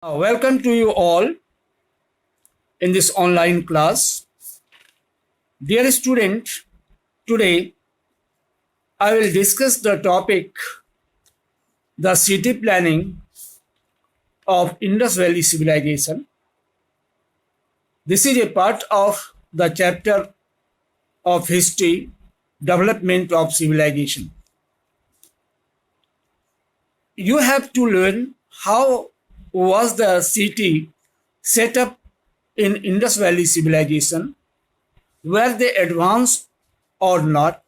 Welcome to you all in this online class. Dear student, today I will discuss the topic the city planning of Indus Valley civilization. This is a part of the chapter of history, development of civilization. You have to learn how was the city set up in Indus Valley civilization, were they advanced or not,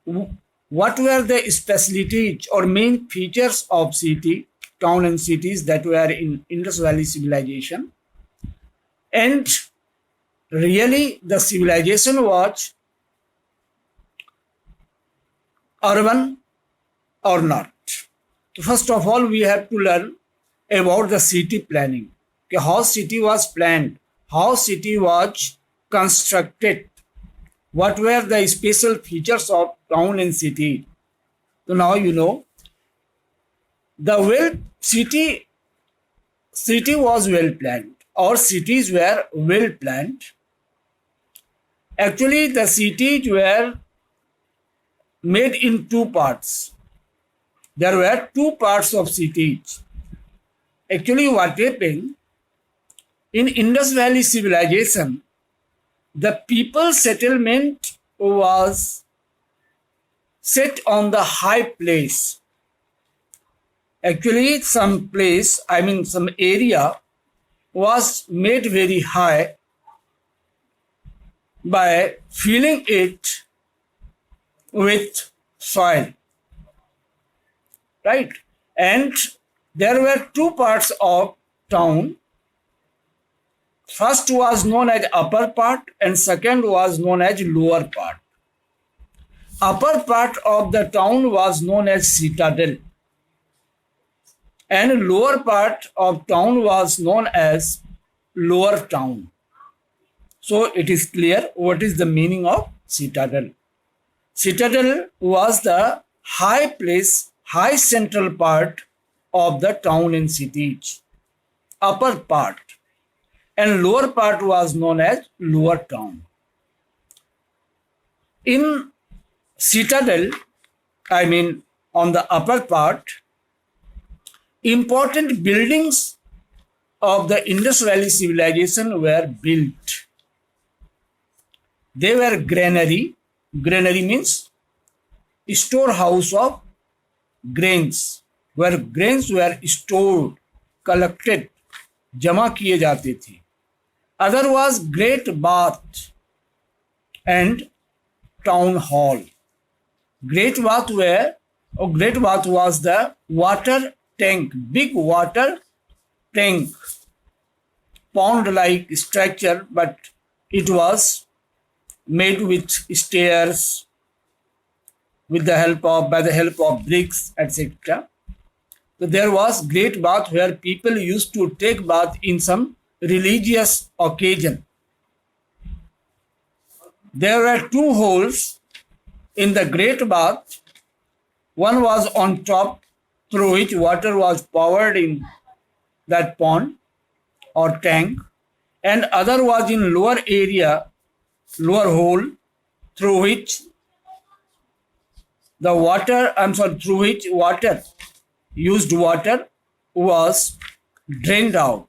what were the specialties or main features of city, town and cities that were in Indus Valley civilization, and really the civilization was urban or not. First of all, we have to learn about the city planning. How city was planned, how city was constructed, what were the special features of town and city. So now you know the city was well planned, or cities were well planned. Actually, the cities were made in two parts. There were two parts of cities. Actually, what happened in Indus Valley civilization, the people settlement was set on the high place. Actually, some area was made very high by filling it with soil, right? And there were two parts of town. First was known as upper part and second was known as lower part. Upper part of the town was known as citadel and lower part of town was known as lower town. So it is clear what is the meaning of citadel. Citadel was the high place, high central part of the town and cities, upper part, and lower part was known as lower town. In citadel, on the upper part, important buildings of the Indus Valley civilization were built. They were granary. Granary means storehouse of grains, where grains were stored, collected, जमा किए जाते थे. Other was great bath and town hall. Great bath was the water tank, big water tank, pond-like structure, but it was made with stairs, by the help of bricks, etc. So there was great bath where people used to take bath in some religious occasion. There were two holes in the great bath. One was on top, through which water was poured in that pond or tank, and other was in lower area, lower hole, through which used water was drained out.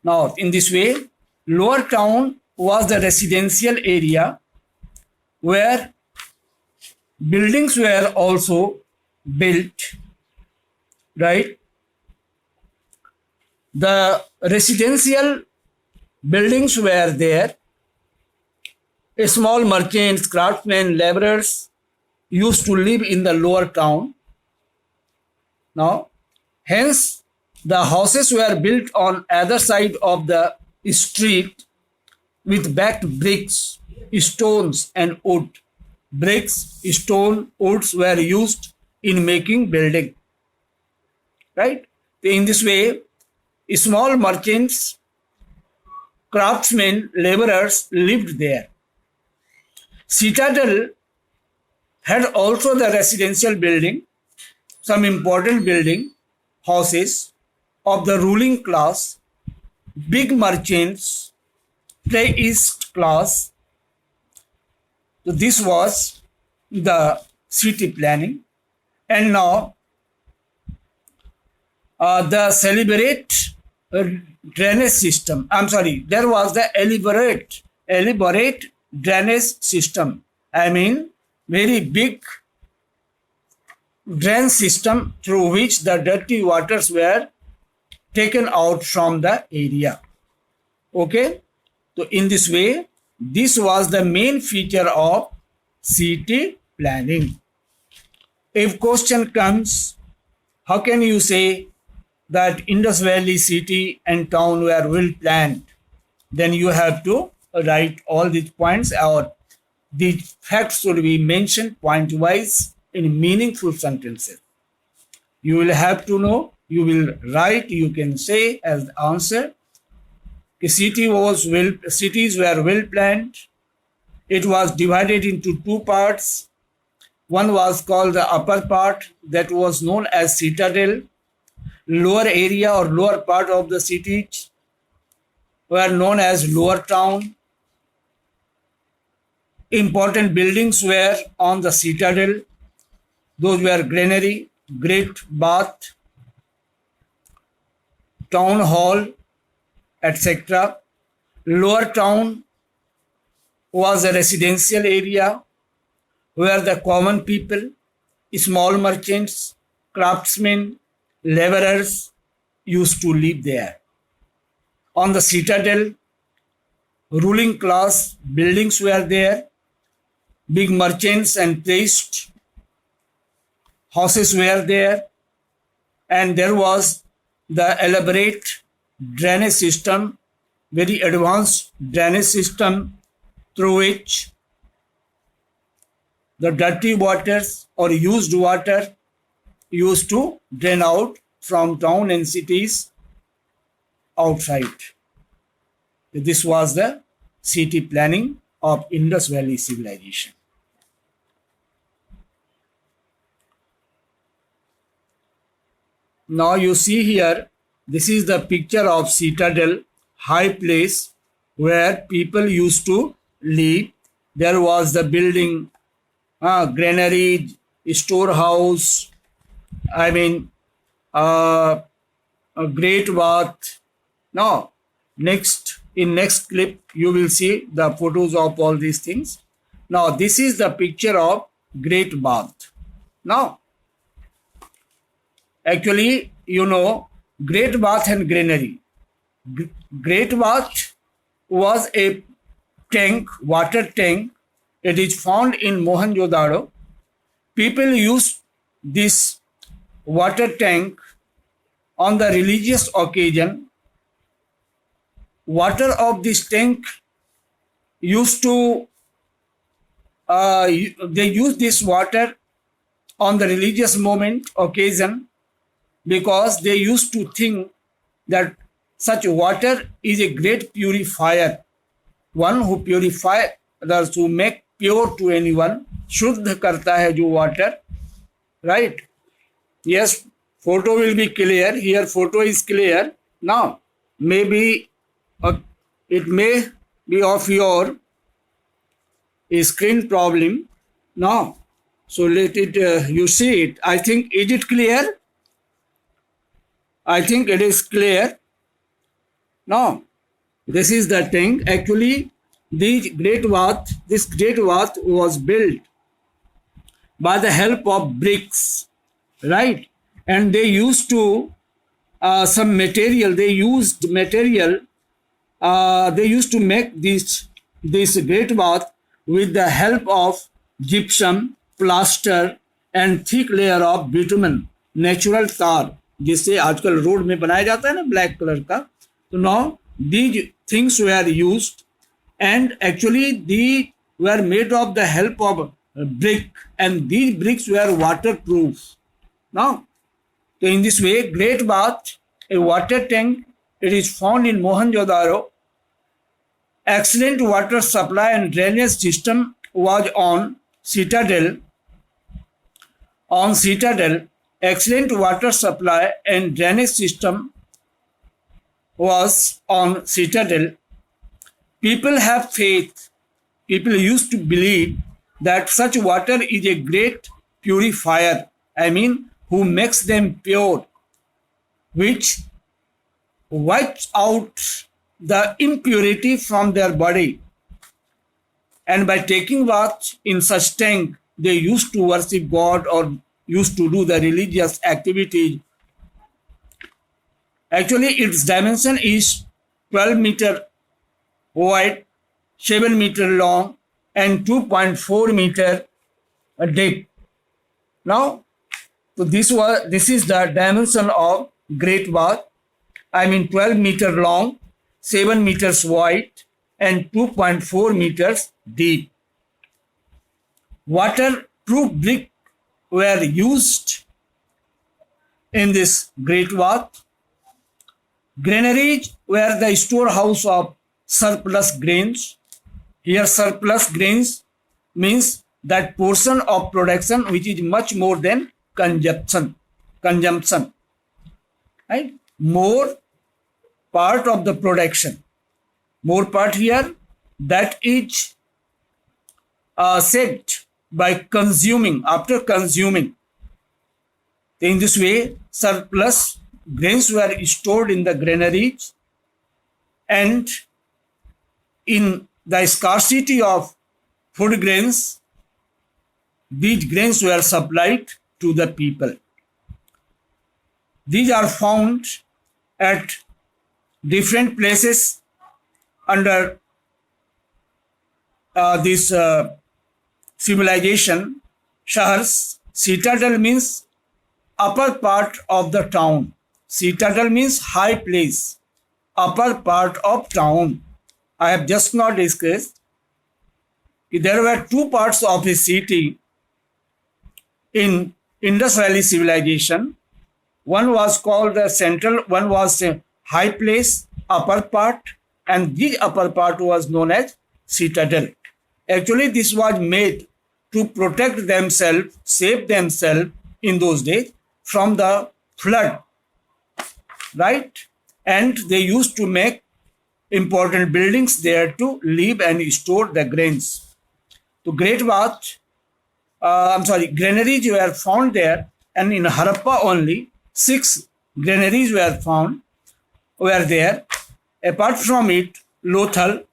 Now, in this way, lower town was the residential area where buildings were also built, right? The residential buildings were there. Small merchants, craftsmen, laborers used to live in the lower town. Now, hence, the houses were built on either side of the street with backed bricks, stones, and wood. Bricks, stone, woods were used in making building. Right? In this way, small merchants, craftsmen, laborers lived there. Citadel had also the residential building, some important building, houses, of the ruling class, big merchants, trade-east class. So this was the city planning. And now the celebrate drainage system. I'm sorry, there was the elaborate drainage system. I mean, very big drain system through which the dirty waters were taken out from the area. Okay, so in this way, this was the main feature of city planning. If question comes, how can you say that Indus Valley city and town were well planned? Then you have to write all these points, or these facts should be mentioned point wise in meaningful sentences. You will have to know, you will write, you can say as the answer. The cities were well planned. It was divided into two parts. One was called the upper part, that was known as citadel. Lower area or lower part of the cities were known as lower town. Important buildings were on the citadel. Those were granary, great bath, town hall, etc. Lower town was a residential area where the common people, small merchants, craftsmen, laborers used to live there. On the citadel, ruling class buildings were there, big merchants and priests houses were there, and there was the elaborate drainage system, very advanced drainage system through which the dirty waters or used water used to drain out from town and cities outside. This was the city planning of Indus Valley civilization. Now you see here, this is the picture of citadel, high place where people used to live. There was the building, granary, storehouse, a great bath. Now, in next clip, you will see the photos of all these things. Now, this is the picture of great bath. Now, actually, great bath and granary. Great bath was a tank, water tank. It is found in Mohenjo-daro. People use this water tank on the religious occasion. Water of this tank used to, they use this water on the religious occasion, because they used to think that such water is a great purifier. One who purifies others, who make pure to anyone, शुद्ध करता है जो water, right? Yes, photo will be clear. Here photo is clear. Now, maybe it may be of your screen problem. Now, so let it, you see it. I think, is it clear? I think it is clear. Now, this is the tank. Actually, this great bath was built by the help of bricks, right? And they used to some material. They used to make this great bath with the help of gypsum, plaster, and thick layer of bitumen, natural tar, जिससे आजकल road में बनाया जाता है ना black colour का. तो now these things were used, and actually they were made of the help of brick, and these bricks were waterproof. Now, so in this way, great bath, a water tank, it is found in Mohenjo-daro. Excellent water supply and drainage system was on citadel. On citadel, excellent water supply and drainage system was on citadel, people have faith. People used to believe that such water is a great purifier. I mean, who makes them pure, which wipes out the impurity from their body. And by taking bath in such tank, they used to worship God or used to do the religious activities. Actually, its dimension is 12 meter wide, 7 meter long, and 2.4 meter deep. Now, so this is the dimension of Great Bath. I mean 12 meter long, 7 meters wide, and 2.4 meters deep. Waterproof brick were used in this Great Bath. Granaries were the storehouse of surplus grains. Here surplus grains means that portion of production which is much more than consumption. Right? More part of the production. More part here that is saved by consuming, after consuming. In this way, surplus grains were stored in the granaries, and in the scarcity of food grains, these grains were supplied to the people. These are found at different places under this civilization. Shahars, citadel means upper part of the town. Citadel means high place, upper part of town. I have just now discussed there were two parts of a city in Indus Valley civilization. One was called the central, one was a high place, upper part, and the upper part was known as citadel. Actually, this was made to protect themselves, save themselves in those days from the flood, right? And they used to make important buildings there to live and store the grains. So Great Bath, granaries were found there, and in Harappa only 6 granaries were there. Apart from it, Lothal,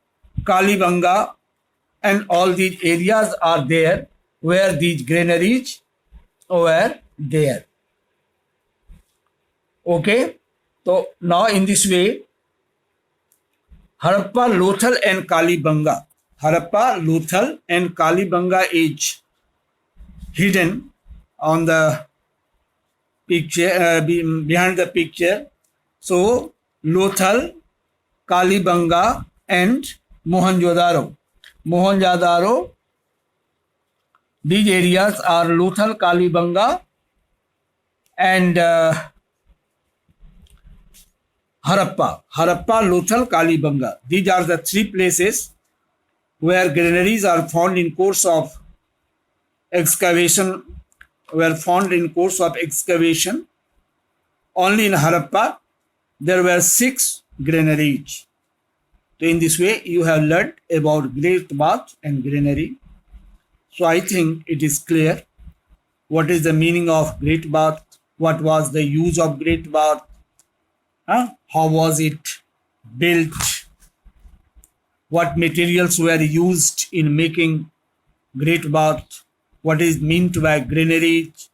Kalibanga, and all these areas are there where these granaries were there. Okay, so now in this way, Harappa, Lothal, and Kalibanga. Harappa, Lothal, and Kalibanga is hidden on the picture, behind the picture. So, Lothal, Kalibanga, and Mohenjo-daro. Mohenjo-daro, these areas are Lothal, Kalibanga, and Harappa. Harappa, Lothal, Kalibanga. These are the 3 places where granaries are found in course of excavation. Only in Harappa, there were 6 granaries. So in this way, you have learned about Great Bath and granary. So I think it is clear what is the meaning of Great Bath, what was the use of Great Bath, how was it built, what materials were used in making Great Bath, what is meant by granaries,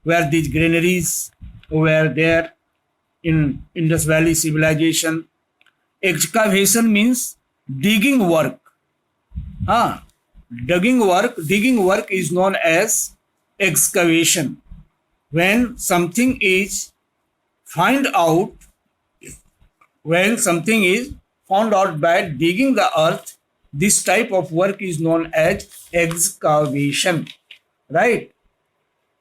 where these granaries were there in Indus Valley civilization. Excavation means digging work. Digging work is known as excavation. When something is found out by digging the earth, this type of work is known as excavation, right?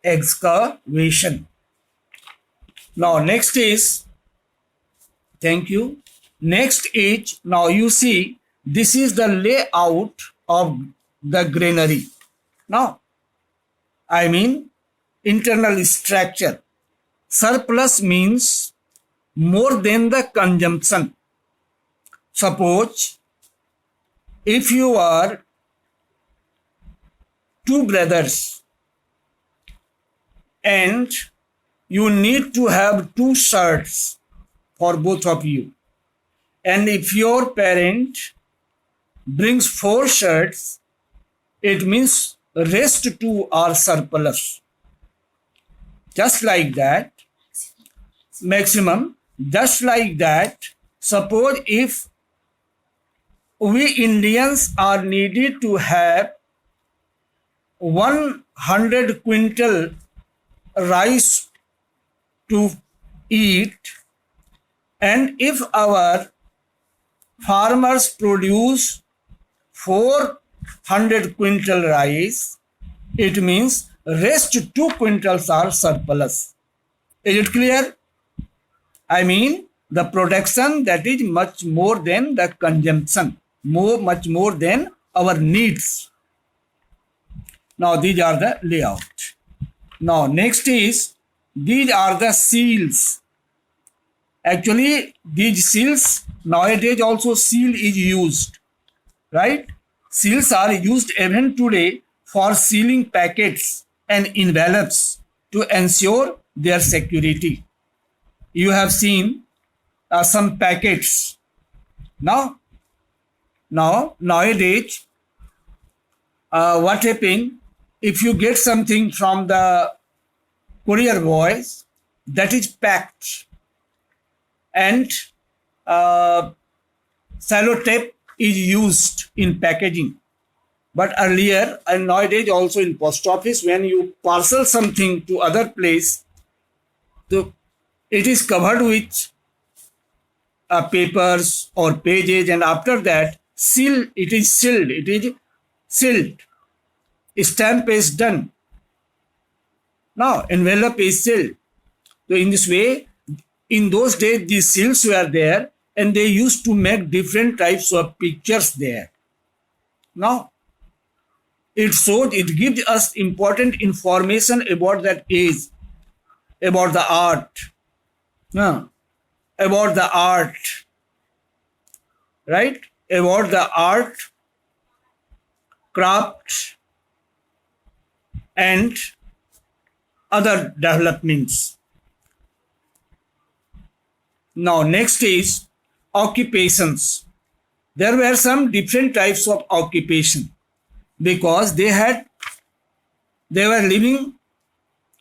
Excavation. Now next is, thank you. Next is, now you see, this is the layout of the granary. Now, I mean internal structure. Surplus means more than the consumption. Suppose if you are two brothers and you need to have two shirts for both of you, and if your parent brings four shirts, it means rest two are surplus. Just like that, maximum, just like that, suppose if we Indians are needed to have 100 quintal rice to eat, and if our farmers produce 400 quintal rice, it means rest 2 quintals are surplus. Is it clear? I mean, the production that is much more than the consumption, much more than our needs. Now these are the layout. Now next is, these are the seals. Actually these seals, nowadays also seal is used, right? Seals are used even today for sealing packets and envelopes to ensure their security. You have seen some packets. Now nowadays, what happens if you get something from the courier boys that is packed and sellotape is used in packaging. But earlier and nowadays also in post office, when you parcel something to other place, so it is covered with papers or pages, and after that it is sealed. Stamp is done. Now envelope is sealed. So in this way, in those days these seals were there, and they used to make different types of pictures there. Now it shows, it gives us important information about that age, about the art, about the art, right? About the art, craft, and other developments. Now next is occupations. There were some different types of occupation because they were living,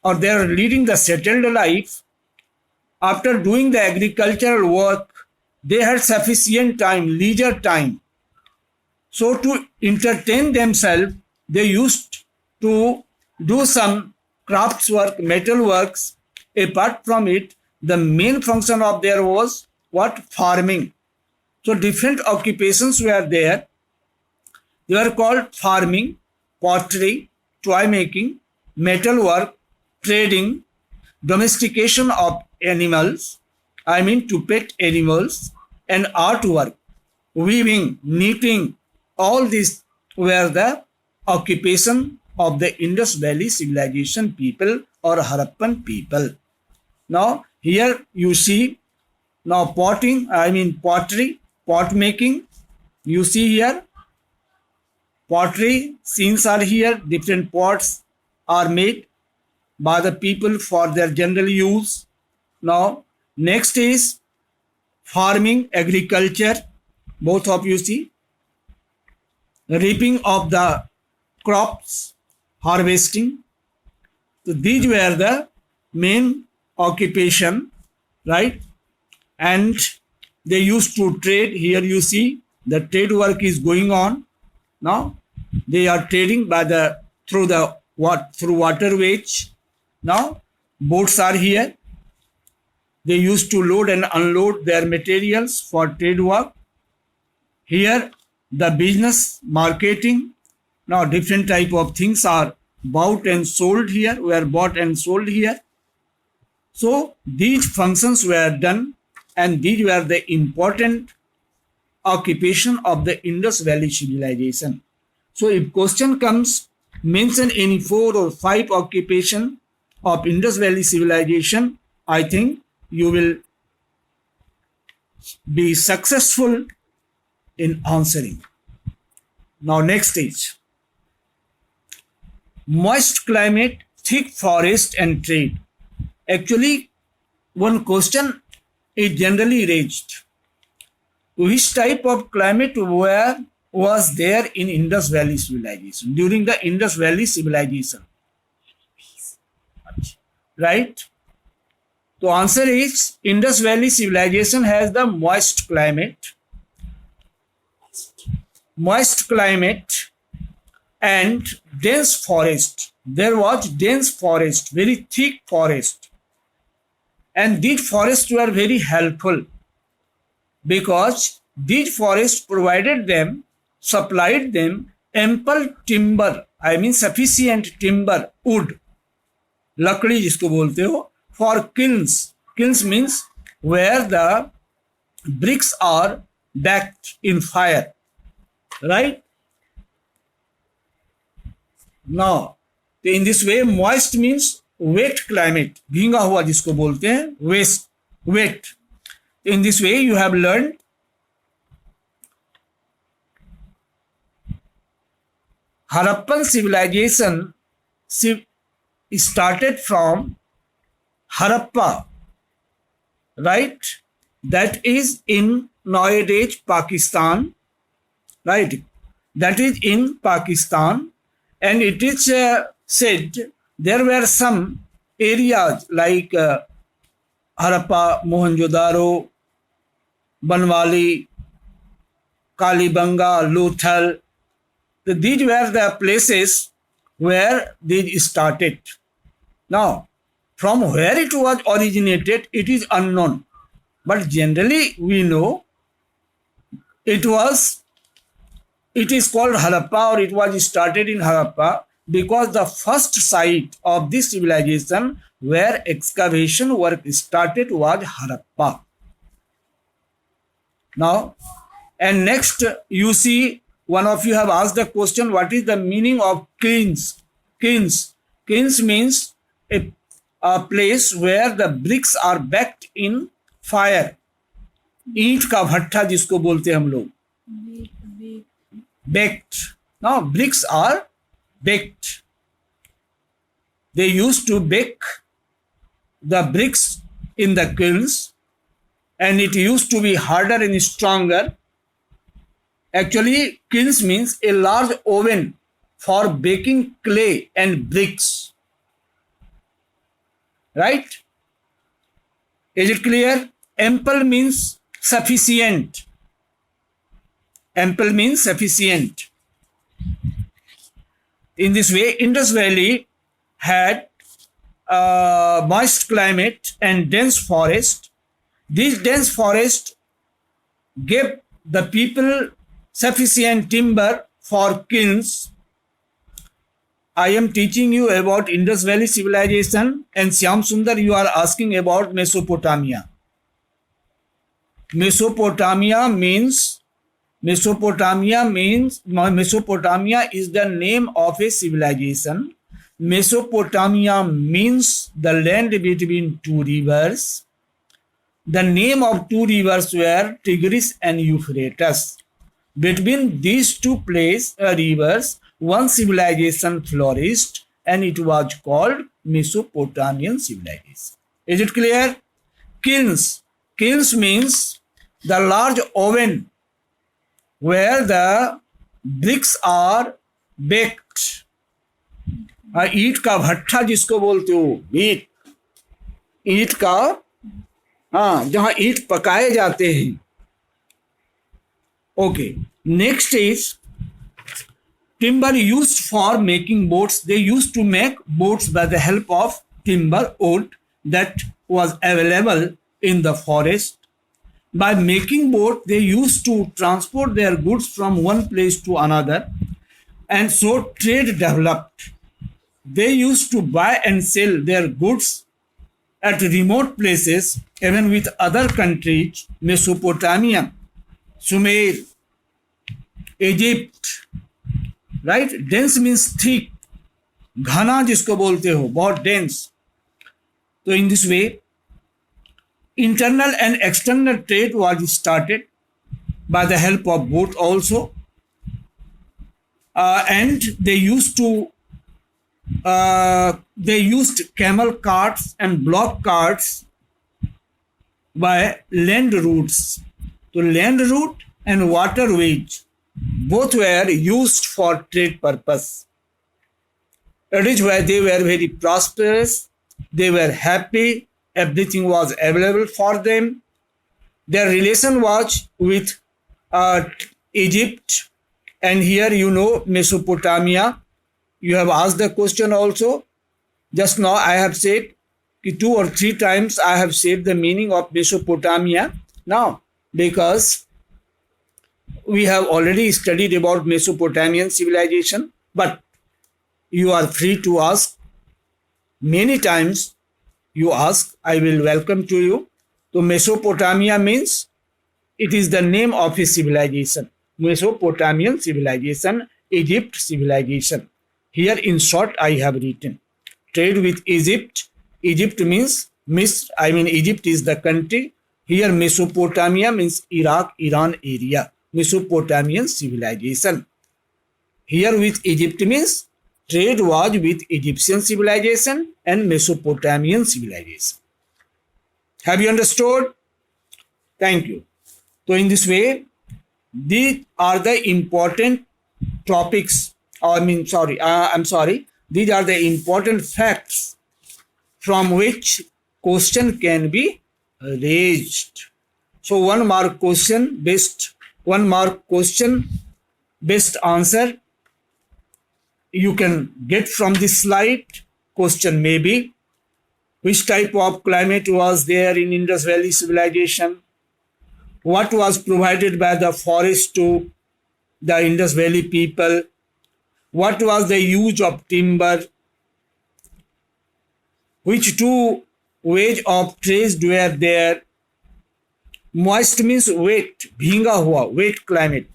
or they were leading the settled life. After doing the agricultural work, they had sufficient time, leisure time. So to entertain themselves, they used to do some crafts work, metal works. Apart from it, the main function of there was what? Farming. So different occupations were there. They were called farming, pottery, toy making, metal work, trading, domestication of animals, to pet animals, and artwork, weaving, knitting. All these were the occupation of the Indus Valley civilization people or Harappan people. Now here you see, now pottery, pot making. You see here, pottery scenes are here. Different pots are made by the people for their general use. Now next is farming, agriculture. Both of you see, reaping of the crops, harvesting. So these were the main occupation, right? And they used to trade. Here you see the trade work is going on. Now they are trading through waterways. Now boats are here. They used to load and unload their materials for trade work. Here the business, marketing. Now different type of things are bought and sold here, were bought and sold here. So these functions were done, and these were the important occupation of the Indus Valley civilization. So if question comes, mention any 4 or 5 occupation of Indus Valley civilization, I think you will be successful in answering. Now next is moist climate, thick forest and trade. Actually, one question is generally raised. Which type of climate was there in Indus Valley civilization, during the Indus Valley civilization? Right? The answer is Indus Valley civilization has the moist climate and dense forest. There was dense forest, very thick forest, and these forests were very helpful because these forests supplied them ample timber, I mean sufficient timber, wood, लकड़ी जिसको बोलते हो, for kilns. Kilns means where the bricks are baked in fire, right? Now, in this way, moist means wet climate, भींगा हुआ जिसको बोलते हैं, wet. In this way, you have learned Harappan civilization started from Harappa, right? That is in nowadays Pakistan, right? That is in Pakistan, and it is said there were some areas like Harappa, Mohenjo-daro, Banwali, Kalibanga, Lothal. These were the places where these started. Now, from where it was originated, it is unknown. But generally, we know it is called Harappa, or it was started in Harappa because the first site of this civilization where excavation work started was Harappa. Now, and next you see, one of you have asked the question, what is the meaning of kilns? Kilns means a place where the bricks are baked in fire. ईंट का भट्ठा जिसको बोलते हम लोग, baked. Now bricks are baked. They used to bake the bricks in the kilns, and it used to be harder and stronger. Actually, kilns means a large oven for baking clay and bricks. Right? Is it clear? Ample means sufficient. Ample means sufficient. In this way, Indus Valley had moist climate and dense forest. These dense forests gave the people sufficient timber for kilns. I am teaching you about Indus Valley civilization, and Shyam Sundar, you are asking about Mesopotamia. Mesopotamia is the name of a civilization. Mesopotamia means the land between two rivers. The name of two rivers were Tigris and Euphrates. Between these two rivers, one civilization flourished, and it was called Mesopotamian civilization. Is it clear? Kilns means the large oven where the bricks are baked. ईंट का भट्ठा जिसको बोलते हो, ईंट का, जहां ईंट पकाए जाते हैं. Okay, next is timber used for making boats. They used to make boats by the help of timber, wood that was available in the forest. By making boat, they used to transport their goods from one place to another, and so trade developed. They used to buy and sell their goods at remote places, even with other countries, Mesopotamia, Sumer, Egypt, right? Dense means thick, घना जिसको बोलते हो, बहुत dense. So in this way, Internal and external trade was started by the help of boat also. And they used camel carts and block carts by land routes. So land route and waterways both were used for trade purpose. That is why they were very prosperous, they were happy, everything was available for them. Their relation was with Egypt, and here you know Mesopotamia. You have asked the question also. Just now I have said 2 or 3 times I have said the meaning of Mesopotamia. Now, because we have already studied about Mesopotamian civilization, but you are free to ask many times. You ask, I will welcome to you. So Mesopotamia means it is the name of a civilization. Mesopotamian civilization, Egypt civilization. Here in short I have written trade with Egypt. Egypt means Egypt is the country. Here Mesopotamia means Iraq, Iran area. Mesopotamian civilization. Here with Egypt means trade was with Egyptian civilization and Mesopotamian civilization. Have you understood? Thank you. So in this way, these are the important topics. These are the important facts from which question can be raised. So 1 mark question based answer you can get from this slide. Question may be, which type of climate was there in Indus Valley civilization? What was provided by the forest to the Indus Valley people? What was the use of timber? Which 2 ways of trade were there? Moist means wet, bhinga hua, wet climate.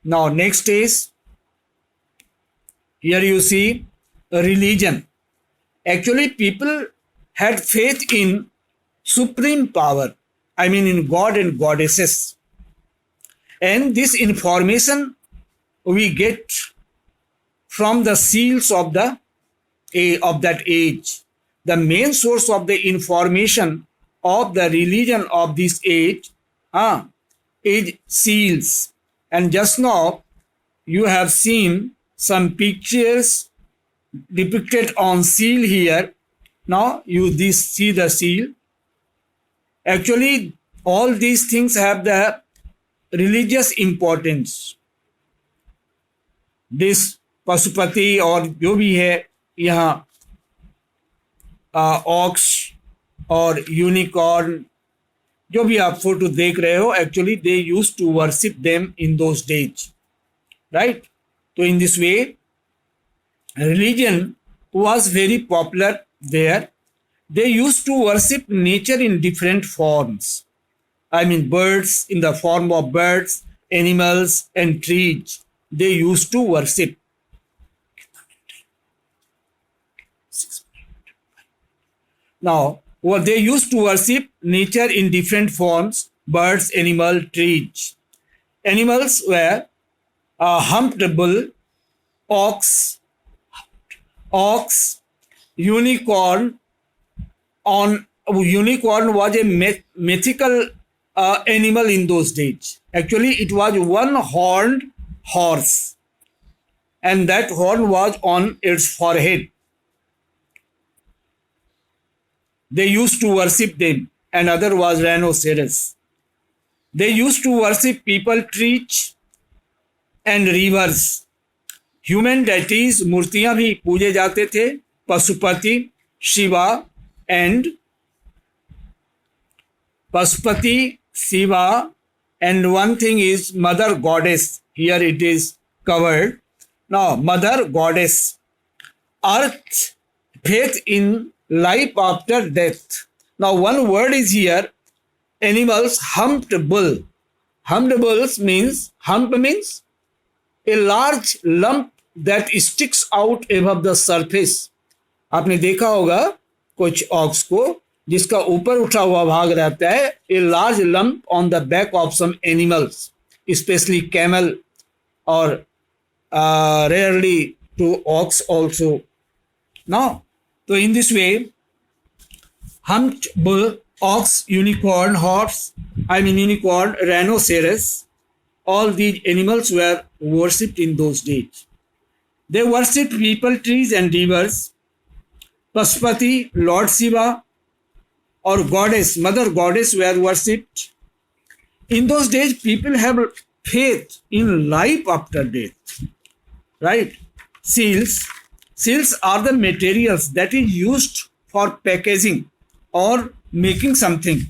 Now next is, here you see religion. Actually people had faith in supreme power, in God and goddesses. And this information we get from the seals of that age. The main source of the information of the religion of this age is seals. And just now you have seen some pictures depicted on seal here. Now you see the seal. Actually all these things have the religious importance. This Pashupati और जो भी है यहाँ aux और unicorn जो भी आप photo देख रहे हो, actually they used to worship them in those days, right? तो in this way religion was very popular there. They used to worship nature in different forms. Birds in the form of birds, animals and trees. They used to worship. Now, they used to worship nature in different forms, birds, animal, trees. Animals were humped bull, ox, unicorn. Unicorn was a mythical animal in those days. Actually, it was one-horned horse, and that horn was on its forehead. They used to worship them. Another was rhinoceros. They used to worship people, trees, and rivers. Human deities मूर्तियां भी पूजे जाते थे, Pashupati, Shiva and one thing is mother goddess. Here it is covered. Now mother goddess, earth, faith in life after death. Now one word is here, animals, humped bull. Humped bulls means, hump means a large lump that sticks out above the surface. आपने देखा होगा कुछ aux को जिसका ऊपर उठा हुआ भाग रहता है, a large lump on the back of some animals, especially camel और rarely to ox also. Now, so in this way, humped bull, ox, unicorn, horse, unicorn, rhinoceros, all these animals were worshipped in those days. They worshipped people, trees and rivers. Pashupati, Lord Shiva, or goddess, mother goddess were worshipped. In those days, people have faith in life after death, right? Seals are the materials that is used for packaging or making something.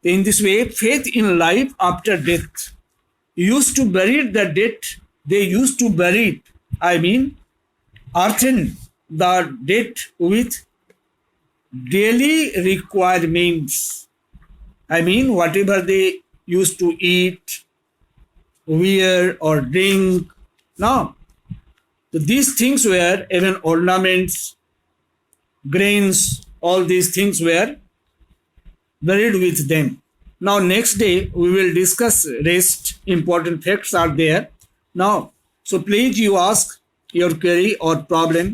In this way, faith in life after death used to bury the dead. They used to bury it, earthen the dead with daily requirements. Whatever they used to eat, wear or drink. Now, so these things were even ornaments, grains, all these things were buried with them. Now, next day we will discuss rest. Important facts are there. Now, so please you ask your query or problem.